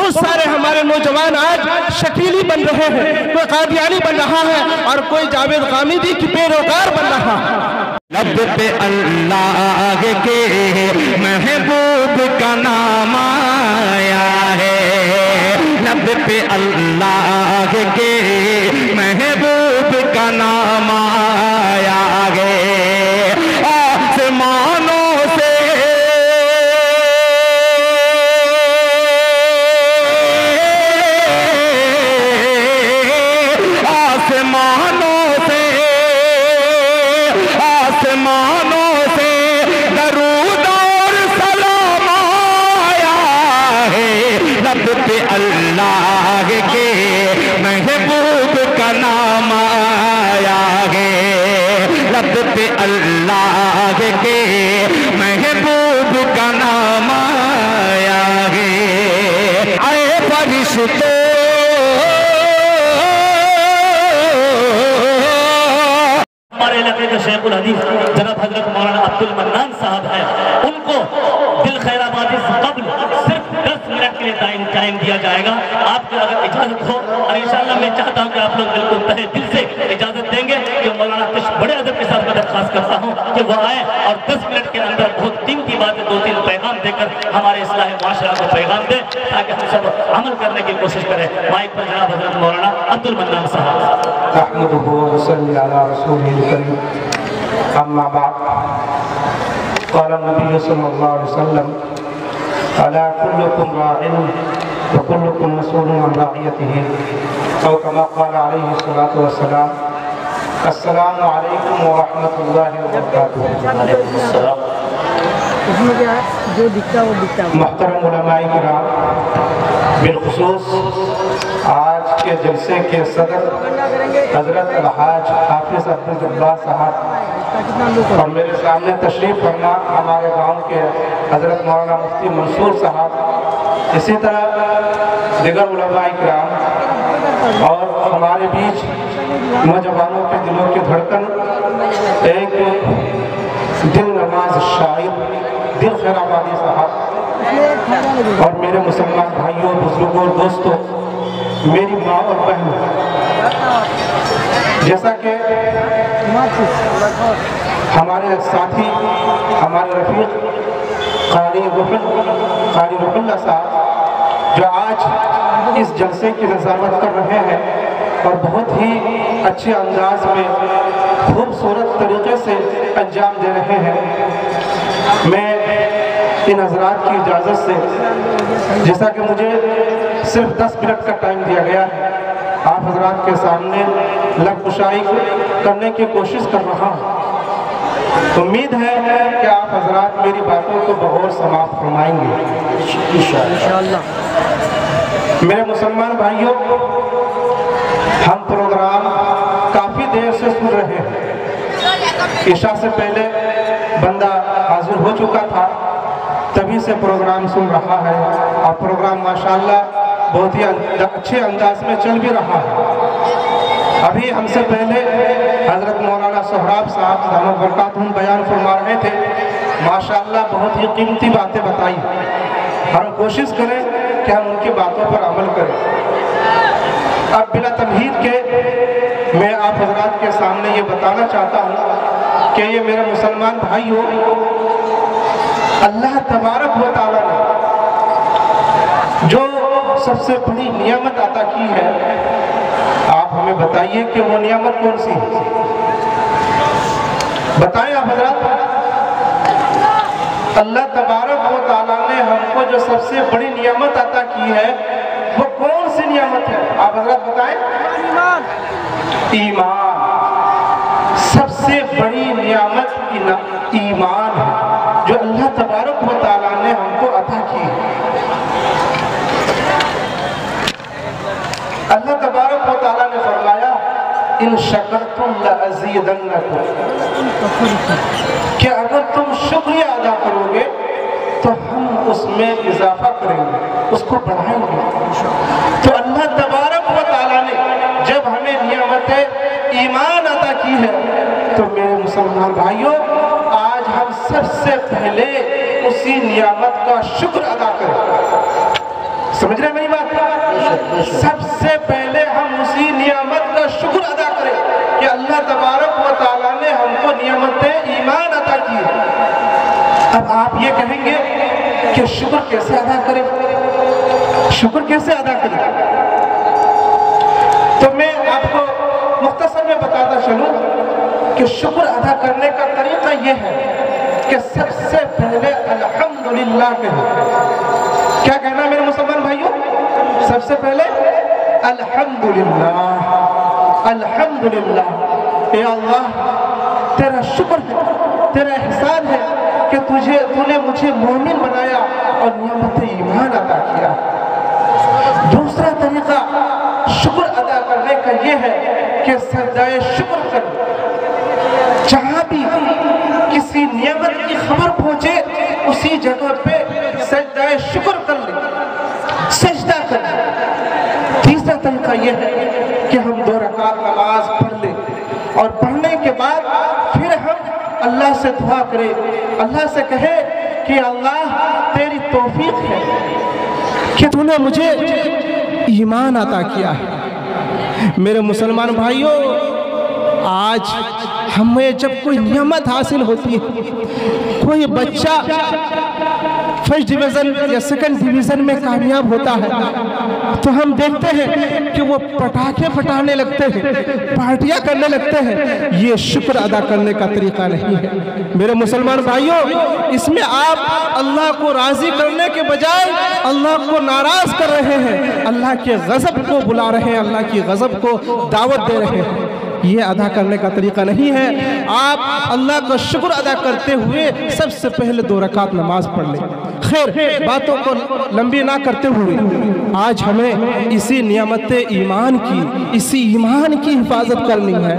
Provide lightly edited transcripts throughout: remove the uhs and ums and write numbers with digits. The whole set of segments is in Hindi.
बहुत सारे हमारे नौजवान आज शकीली बन रहे हैं, कोई कादियानी बन रहा है और कोई जावेद गामिदी की बेरोजगार बन रहा है। लब पे अल्लाह के महबूब का नाम आया है, लब पे अल्लाह के महबूब का नाम आया है। आसमानों से दरूद और सलाम आया है, लब पे अल्लाह के महबूब का नाम आया है, लब पे अल्लाह के महबूब का नाम आया है। आए फरिश्ते हमारे इलाके के शेखुल हदीस जनाब हजरत मौलाना अब्दुल मन्नान साहब हैं, उनको दिल खैराबादी से कब्ल सिर्फ 10 मिनट के लिए टाइम दिया जाएगा। आपको अगर इजाजत हो, और इंशाअल्लाह मैं चाहता हूं कि आप लोग बिल्कुल तहे दिल से इजाजत देंगे कि मौलाना कुछ बड़े अदब के साथ मैं दरख्वास्त करता हूं कि वो आए और 10 मिनट के अंदर बहुत कीमती बातें 2-3 पैगाम देकर हमारे इस्लाह माशरा को पैगाम दे, ताकि हम सब अमल करने की कोशिश करें। माइक पर जनाब हजरत मौलाना अब्दुल मन्नान साहब। अम्मा बाद क़ाल नबी सल्लल्लाहु अलैहि वसल्लम अला कुल्लुकुम राइन व कुल्लुकुम मसऊलुन अन रअयतिही औ कमा क़ाल अलैहि सल्लल्लाहु अलैहि वसल्लम। अस्सलामु अलैकुम व रहमतुल्लाहि व बरकातुहू। इसमें क्या है, जो दिखता है वो दिखता है। मुहतरम उलमाए किराम, बिलखुसूस आज के जलसे के सदर हजरत अलहाज हाफिज अब्दुल जब्बार साहब और मेरे सामने तशरीफ फरमा हमारे गांव के हजरत मौलाना मुफ्ती मंसूर साहब, इसी तरह दिगर उलमाए किराम और हमारे बीच नौजवानों के दिलों की धड़कन एक दिल नवाज शायर दिल खैराबादी साहब और मेरे मुसलमान भाइयों, बुजुर्गों, दोस्तों, मेरी माँ और बहन, जैसा कि हमारे साथी, हमारे रफीक कारी रुहुल्लाह साहब जो आज इस जलसे की नज़ारत कर रहे हैं और बहुत ही अच्छे अंदाज में खूबसूरत तरीके से अंजाम दे रहे हैं, मैं इन हजरात की इजाज़त से, जैसा कि मुझे सिर्फ 10 मिनट का टाइम दिया गया है, आप हजरात के सामने लबकुशाई करने की कोशिश कर रहा हूँ। उम्मीद है कि आप हजरात मेरी बातों को बगौर समाप्त फरमाएंगे इंशाअल्लाह। मेरे मुसलमान भाइयों, हम प्रोग्राम काफ़ी देर से सुन रहे हैं। ईशा से पहले बंदा हाजिर हो चुका था, तभी से प्रोग्राम सुन रहा है और प्रोग्राम माशाअल्लाह बहुत ही अच्छे अंदाज में चल भी रहा है। अभी हमसे पहले हजरत मौलाना सोहराब साहब दामद बरकातहुम बयान फरमा रहे थे, माशाअल्लाह बहुत ही कीमती बातें बताई। हम कोशिश करें कि हम उनकी बातों पर अमल करें। अब बिला तमहीद के मैं आप हजरात के सामने ये बताना चाहता हूँ कि ये मेरे मुसलमान भाइयों, अल्लाह तबारक व तआला ने जो सबसे बड़ी नियामत अता की है, आप हमें बताइए कि वो नियामत कौन सी है? बताएं आप हजरात। अल्लाह तबारक व तआला ने हमको जो सबसे बड़ी नियामत अता की है, वो कौन सी नियामत है? आप हजरात बताएं। ईमान। सबसे बड़ी नियामत ईमान है जो अल्लाह तबारक व तआला ने हमको अता की है। अल्लाह तबारक व तआला ने फरमाया, इन शकरतुम लअज़ीदन्नकुम, कि अगर तुम शुक्रिया अदा करोगे तो हम उसमें इजाफा करेंगे, उसको बढ़ाएंगे। तो अल्लाह तबारक व तआला ने जब हमें नियामत ईमान अता की है, तो मेरे मुसलमान भाइयों, आज हम सबसे पहले उसी नियामत का शुक्र अदा करें। समझ रहे मेरी बात? सबसे पहले हम उसी नियामत का शुक्र अदा करें कि अल्लाह तबारक व तआला ने हमको नियामत ईमान अता की है। अब आप ये कहेंगे कि शुक्र कैसे अदा करें, शुक्र कैसे अदा करें? तो मैं आपको मुख्तसर में बताता चलूं कि शुक्र अदा करने का तरीका यह है कि सबसे पहले अल्हम्दुलिल्लाह कहें। क्या कहना मेरे मुसलमान भाइयों? सबसे पहले अल्हम्दुलिल्लाह, अल्हम्दुलिल्लाह। या अल्लाह तेरा शुक्र है, तेरा एहसान है कि तूने मुझे मोमिन बनाया और नियामत ईमान अता किया। दूसरा तरीका शुक्र अदा करने का यह है कि सजदाए शुक्र कर, जहां भी किसी नियामत की खबर पहुंचे उसी जगह पे सजदाए शुक्र कर ले, सजदा कर ले। तीसरा तरीका यह है कि हम 2 रकात नमाज पढ़ ले और पढ़ने के बाद फिर हम अल्लाह से दुआ करें, अल्लाह से कहे कि अल्लाह तेरी तौफीक है कि तूने मुझे ईमान अता किया है। मेरे मुसलमान भाइयों, आज हमें जब कोई नियामत हासिल होती है, कोई बच्चा फर्स्ट डिवीज़न या सेकंड डिवीज़न में कामयाब होता है, तो हम देखते हैं कि वो पटाखे फटाने लगते हैं, पार्टियां करने लगते हैं। ये शुक्र अदा करने का तरीका नहीं है। मेरे मुसलमान भाइयों, इसमें आप अल्लाह को राज़ी करने के बजाय अल्लाह को नाराज़ कर रहे हैं, अल्लाह के गज़ब को बुला रहे हैं, अल्लाह की गज़ब को दावत दे रहे हैं। ये अदा करने का तरीका नहीं है। आप अल्लाह का शुक्र अदा करते हुए सबसे पहले 2 रकात नमाज पढ़ लें। खैर, बातों को लंबी ना करते हुए आज हमें इसी नियामत ईमान की, इसी ईमान की हिफाजत करनी है।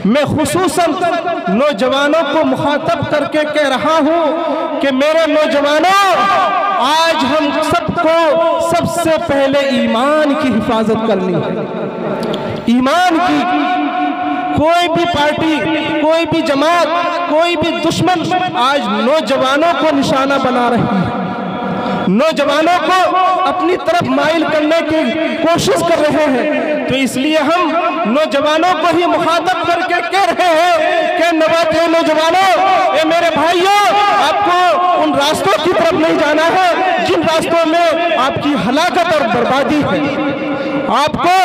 मैं खुसूसन नौजवानों को मुखातब करके कह रहा हूँ कि मेरे नौजवानों, आज हम सबको सबसे पहले ईमान की हिफाजत करनी है। ईमान की कोई भी पार्टी, कोई भी जमात, कोई भी दुश्मन आज नौजवानों को निशाना बना रही है, नौजवानों को अपनी तरफ माइल करने की कोशिश कर रहे हैं। तो इसलिए हम नौजवानों को ही मुखातब करके कह रहे हैं कि नवाते नौजवानों, ए मेरे भाइयों, आपको उन रास्तों की तरफ नहीं जाना है जिन रास्तों में आपकी हलाकत और बर्बादी है। आपको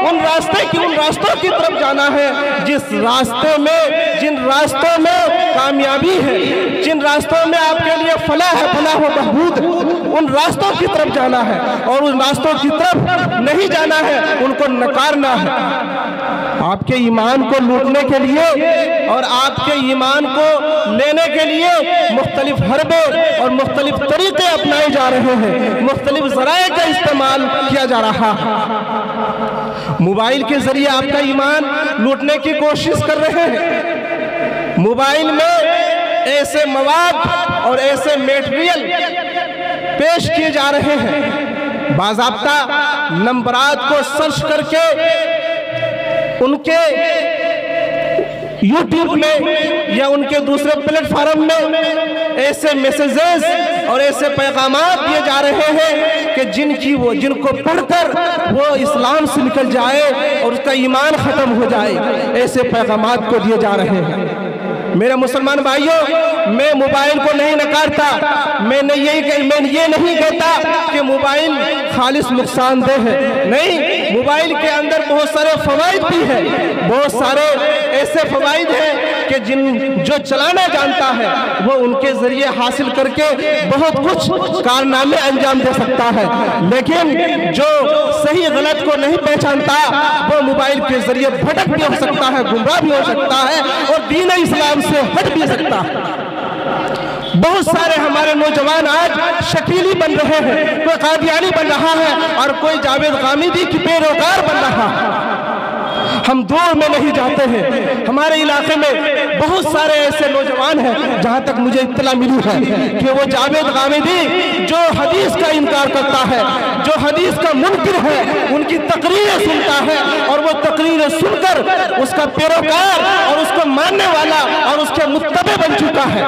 उन रास्तों की तरफ जाना है जिस रास्ते में, जिन रास्तों में कामयाबी है, जिन रास्तों में आपके लिए फलाह है, फलाह व बहबूद, उन रास्तों की तरफ जाना है। और उन रास्तों की तरफ नहीं जाना है, उनको नकारना है। आपके ईमान को लूटने के लिए और आपके ईमान को लेने के लिए मुख्तलिफ हरबे और मुख्तलिफ तरीके अपनाए जा रहे हैं, मुख्तलिफ ज़राए का इस्तेमाल किया जा रहा है। मोबाइल के जरिए आपका ईमान लूटने की कोशिश कर रहे हैं। मोबाइल में ऐसे मवाद और ऐसे मटेरियल पेश किए जा रहे हैं, बाज़ाब्ता नंबरात को सर्च करके उनके YouTube में या उनके दूसरे प्लेटफॉर्म में ऐसे मैसेजेस और ऐसे पैगामात दिए जा रहे हैं कि जिनको पढ़कर वो इस्लाम से निकल जाए और उसका ईमान ख़त्म हो जाए, ऐसे पैगामात को दिए जा रहे हैं। मेरे मुसलमान भाइयों, मैं मोबाइल को नहीं नकारता, मैं ये नहीं कहता कि मोबाइल खालिस नुकसानदेह है। नहीं, मोबाइल के अंदर बहुत सारे फवाइद भी है, बहुत सारे ऐसे फवाइद हैं कि जो चलाना जानता है वो उनके जरिए हासिल करके बहुत कुछ कारनामे अंजाम दे सकता है। लेकिन जो सही गलत को नहीं पहचानता वो मोबाइल के जरिए भटक भी हो सकता है, गुमराह भी हो सकता है और दीन इस्लाम से हट भी सकता है। बहुत सारे हमारे नौजवान आज शकीली बन रहे हैं, कोई कादियानी बन रहा है और कोई जावेद गामिदी की पैरोकार बन रहा है। हम दूर में नहीं जाते हैं, हमारे इलाके में बहुत सारे ऐसे नौजवान हैं, जहां तक मुझे इत्तला मिली है कि वो जावेद गामिदी जो हदीस का इनकार करता है, जो हदीस का मुनकिर है उनकी तकरीरें सुनता है और वो तकरीरें सुनकर उसका पैरोकार और उसको मानने वाला और उसके मुत्तबे बन चुका है।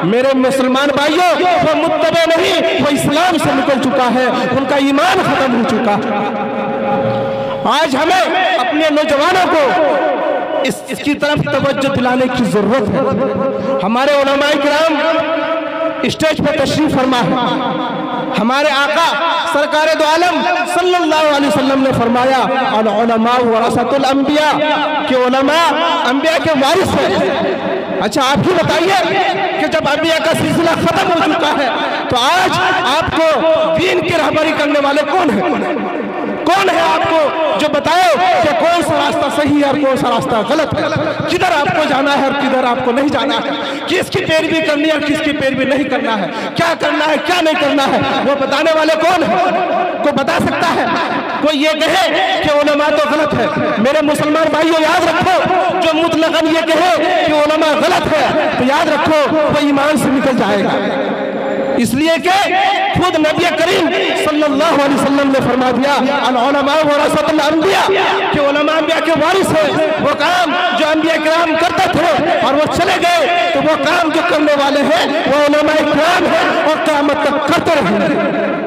मेरे मुसलमान भाइयों, वो मुत्तबे नहीं, वो इस्लाम से निकल चुका है, उनका ईमान खत्म हो चुका है। आज हमें अपने नौजवानों को इसकी तरफ तवज्जो दिलाने की जरूरत है। हमारे उलमाए किराम स्टेज पर तशरीफ फरमा है। हमारे आका सरकारे दो आलम सल्लल्लाहु अलैहि वसल्लम ने फरमाया अल उलमा वरसतुल अंबिया, कि उलमा अंबिया के वारिस हैं। अच्छा, आप ही बताइए कि जब अंबिया का सिलसिला खत्म हो चुका है तो आज आपको दीन की रहबरी करने वाले कौन है? कौन है आपको जो बताए कि कौन सा रास्ता सही है और कौन सा रास्ता गलत है, किधर आपको जाना है और किधर आपको नहीं जाना है, किसकी पैरवी करनी है और किसकी पैरवी नहीं करना है, क्या करना है क्या नहीं करना है, वो बताने वाले कौन है? कोई बता सकता है? कोई ये कहे कि उलमा तो गलत है? मेरे मुसलमान भाइयों, याद रखो, जो मुतलकन ये कहे कि उलमा गलत है तो याद रखो वो ईमान से निकल जाएगा। इसलिए कि खुद नबी करीम सल्लल्लाहु अलैहि वसल्लम ने फरमा दिया अल उलमा वरसतुल अंबिया, कि उलमा अंबिया के वारिस है। वो काम जो अंबिया किराम करते थे और वो चले गए तो वो काम जो करने वाले हैं वो उलमा किराम है और क़यामत तक करते रहेंगे।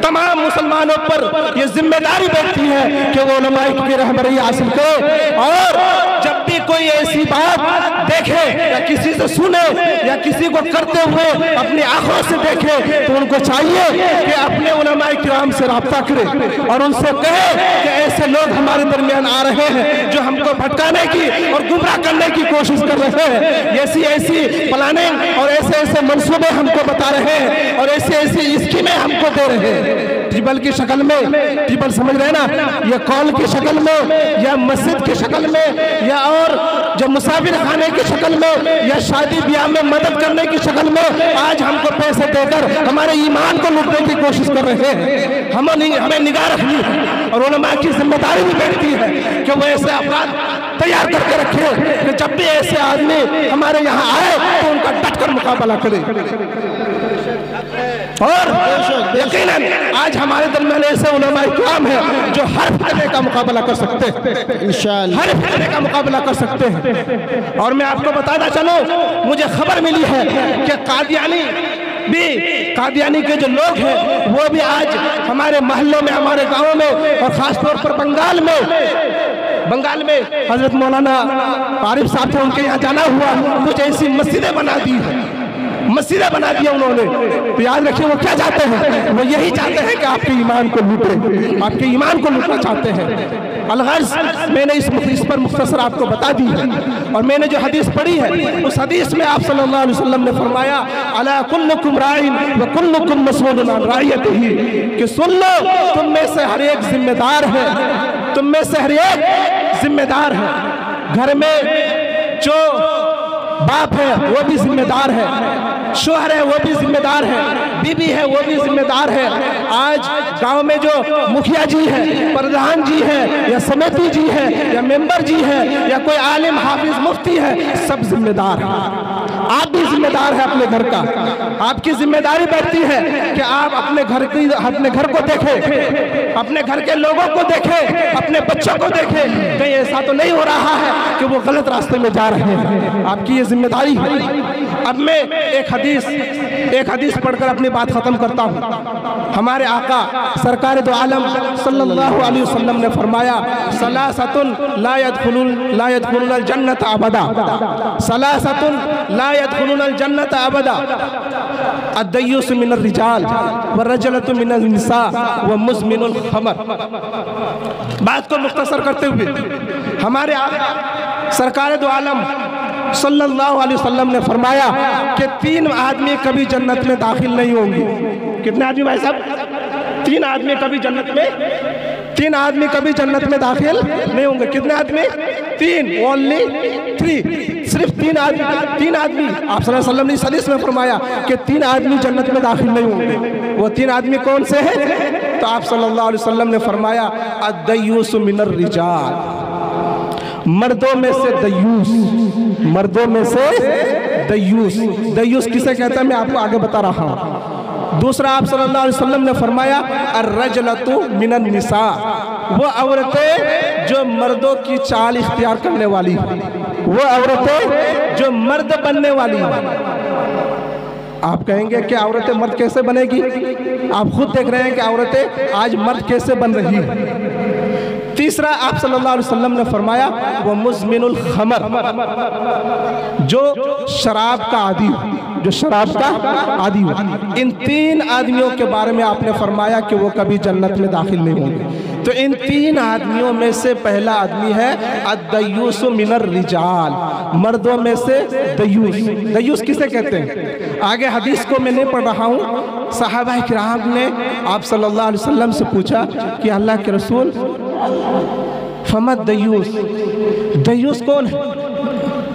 तमाम मुसलमानों पर ये जिम्मेदारी बैठती है कि वो उलमा की रहबरी हासिल करे और जब भी कोई ऐसी बात देखे या किसी से सुने या किसी को करते हुए अपनी आंखों से देखे तो उनको चाहिए कि अपने उलमा किराम से राब्ता करे और उनसे कहे कि ऐसे लोग हमारे दरमियान आ रहे हैं जो हमको भटकाने की और गुमराह करने की कोशिश कर रहे हैं, ऐसी ऐसी प्लानिंग और ऐसे ऐसे मंसूबे हमको बता रहे हैं और ऐसी ऐसी स्कीमें हमको दे रहे हैं, टिबल की शक्ल में, टिबल समझ रहे ना, या कॉल की शक्ल में या मस्जिद की शक्ल में या और जो मुसाफिर खाने की शक्ल में या शादी ब्याह में मदद करने की शक्ल में आज हमको पैसे देकर हमारे ईमान को लूटने की कोशिश कर रहे हैं। हमें निगाह रखनी है और उलमा की जिम्मेदारी भी बैठती है कि वो ऐसे अफराद तैयार करके रखे कि जब भी ऐसे आदमी हमारे यहाँ आए तो उनका डटकर मुकाबला करे। और यकीनन आज हमारे दरमियान ऐसे उलमा किराम हैं जो हर फितने का मुकाबला कर सकते हैं, इंशाअल्लाह हर फितने का मुकाबला कर सकते हैं। और मैं आपको बताना चलूं, मुझे खबर मिली है कि कादियानी के जो लोग हैं वो भी आज हमारे मोहल्लों में, हमारे गाँवों में और खास तौर पर बंगाल में हजरत मौलाना आरिफ साहब थे, उनके यहाँ जाना हुआ, कुछ ऐसी मस्जिदें बना दी उन्होंने। तो याद रखिए वो क्या चाहते हैं? वो यही चाहते हैं कि आपके ईमान को लूटें, आपके ईमान को लूटना चाहते हैं। अलगर्ज मैंने इस पर मुख्तसर आपको बता दी है और मैंने जो हदीस पढ़ी है उस हदीस में आप सल्लल्लाहु अलैहि वसल्लम ने फरमाया अला कुल्लुकुम राइन व कुल्लुकुम मसऊलुन अन राइयतिही, कि सुन लो तुम में से हर एक जिम्मेदार है, तुम में से हर एक जिम्मेदार है। घर में जो बाप है वो भी जिम्मेदार है, शोहर है वो भी जिम्मेदार है, बीबी है वो भी जिम्मेदार है। आज गांव में जो मुखिया जी है, प्रधान जी है या समिति जी है या मेंबर जी है या कोई आलिम हाफिज मुफ्ती है, सब जिम्मेदार है। आप भी जिम्मेदार है अपने घर का। आपकी जिम्मेदारी बैठती है कि आप अपने घर को देखें, अपने घर के लोगों को देखें, अपने बच्चों को देखें, कहीं ऐसा तो नहीं हो रहा है कि वो गलत रास्ते में जा रहे हैं। आपकी ये जिम्मेदारी है। अब मैं एक हदीस पढ़कर अपनी बात खत्म करता हूँ। हमारे आका सरकार दो आलम सल्लल्लाहु अलैहि वसल्लम ने फरमाया सलासतुन ला यदखुलुनल जन्नत अबदा, सलासतुन ला यदखुलुनल जन्नत अबदा, अद्दय्युस मिनर रिजाल व रजलतु मिनन निसा व मुज़मिनुल खमर। बात को मुख्तसर करते हुए हमारे आका सरकार दो आलम सल्लल्लाहु अलैहि वसल्लम ने फरमाया कि 3 आदमी कभी जन्नत में दाखिल नहीं होंगे। कितने आदमी भाई साहब? 3 आदमी कभी जन्नत में दाखिल नहीं होंगे। कितने आदमी? 3, ओनली 3, सिर्फ 3 आदमी। आप सल्लल्लाहु अलैहि वसल्लम ने इस हदीस में फरमाया कि 3 आदमी जन्नत में दाखिल नहीं होंगे। वो 3 आदमी कौन से हैं? तो आप सल्लल्लाहु अलैहि वसल्लम ने फरमाया अद्दय्युस मिनर रिजाल, मर्दों में से दयूस, मर्दों में से दयूस। दयूस किसे कहता है मैं आपको आगे बता रहा हूँ। दूसरा आप सल्लल्लाहु अलैहि वसल्लम ने फरमाया अर्रजलतु मिनन निसा, वो औरतें जो मर्दों की चाल इख्तियार करने वाली, वो औरतें जो मर्द बनने वाली। आप कहेंगे कि औरतें मर्द कैसे बनेगी? आप खुद देख रहे हैं कि औरतें आज मर्द कैसे बन रही है। तीसरा आप सल्लल्लाहु अलैहि वसल्लम ने फरमाया वो मुज़मिनुल खमर, जो शराब का आदी, जो शराब का आदी हो। इन तीन आदमियों के बारे में आपने फरमाया कि वो कभी जन्नत में दाखिल नहीं होंगे। तो इन तीन आदमियों में से पहला आदमी है अद्दयूसु मिनर रिजाल, मर्दों में से दयूस। दयूस किसे कहते हैं? आगे हदीस को मैं नहीं पढ़ रहा हूँ। सहाबा किराम ने आप सल्लल्लाहु अलैहि वसल्लम से पूछा कि अल्लाह के रसूल फमद दयूस, दयूस कौन है?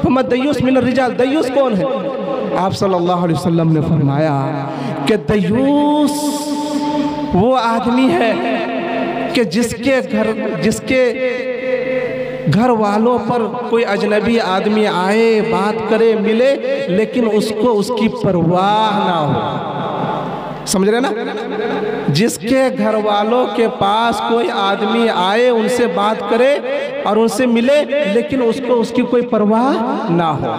फमद दयूस मिनर रिजाल, दयूस कौन है? आप सल्लल्लाहु अलैहि वसल्लम ने फरमाया कि दयूस वो आदमी है कि जिसके घर वालों पर कोई अजनबी आदमी आए, बात करे, मिले, लेकिन उसको उसकी परवाह ना हो। समझ रहे ना? जिसके घर वालों के पास कोई आदमी आए, उनसे बात करे और उनसे मिले, लेकिन उसको उसकी कोई परवाह ना हो,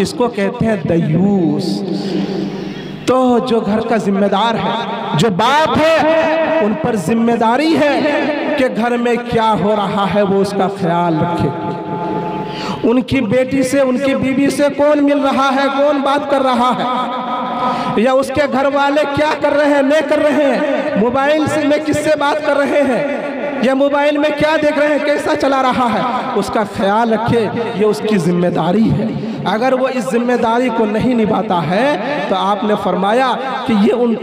इसको कहते हैं दयूस। तो जो घर का जिम्मेदार है, जो बाप है, उन पर जिम्मेदारी है कि घर में क्या हो रहा है वो उसका ख्याल रखे। उनकी बेटी से, उनकी बीवी से कौन मिल रहा है, कौन बात कर रहा है, या उसके घर वाले क्या कर रहे हैं, नहीं कर रहे हैं, मोबाइल से में किससे बात कर रहे हैं, या मोबाइल में क्या देख रहे हैं, कैसा चला रहा है, उसका ख्याल रखे। ये उसकी जिम्मेदारी है। अगर वो इस जिम्मेदारी को नहीं निभाता है तो आपने फरमाया कि ये उन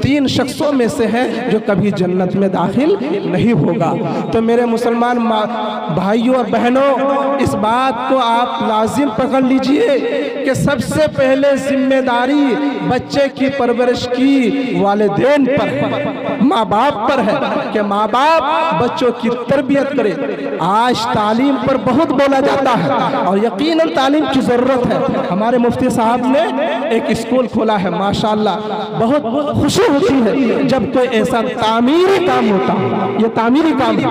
तीन शख्सों में से है जो कभी जन्नत में दाखिल नहीं होगा। तो मेरे मुसलमान भाइयों और बहनों, इस बात को आप लाजिम पकड़ लीजिए कि सबसे पहले जिम्मेदारी बच्चे की परवरिश की वालिदैन पर है, माँ बाप पर है कि माँ बाप बच्चों की तरबियत करे। आज तालीम पर बहुत बोला जाता है और यकीनन तालीम की ज़रूरत है। हमारे मुफ्ती साहब ने एक स्कूल खोला है, माशाअल्लाह, बहुत खुशी होती है जब कोई ऐसा तामीरी काम होता है। ये तामीरी काम है,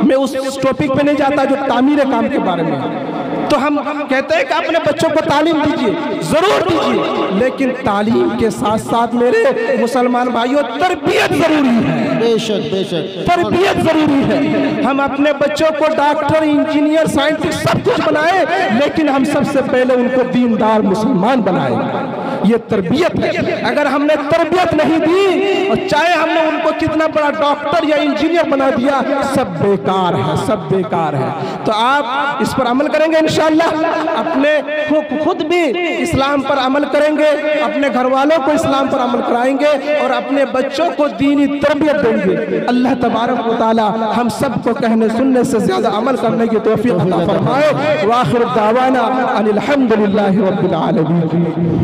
मैं उस टॉपिक पे नहीं जाता जो तामीरी काम के बारे में। तो हम कहते हैं कि अपने बच्चों को तालीम दीजिए, जरूर दीजिए, लेकिन तालीम के साथ साथ मेरे मुसलमान भाइयों तरबियत जरूरी है। बेशक बेशक तरबियत जरूरी है। हम अपने बच्चों को डॉक्टर, इंजीनियर, साइंटिस्ट सब कुछ बनाए, लेकिन हम सबसे पहले उनको दीनदार मुसलमान बनाए। ये तरबियत है। अगर हमने तरबियत नहीं दी और चाहे हमने उनको कितना बड़ा डॉक्टर या इंजीनियर बना दिया, सब बेकार है, सब बेकार है। तो आप इस पर अमल करेंगे इंशाअल्लाह, अपने खुद भी इस्लाम पर अमल करेंगे, अपने घर वालों को इस्लाम पर अमल कराएंगे और अपने बच्चों को दीनी तरबियत देंगे। अल्लाह तबारक व तआला हम सबको कहने सुनने से ज्यादा अमल करने की तौफीक अता फरमाए। व आखिर दावाना अनिल हम्दुलिल्लाहि रब्बिल आलमीन।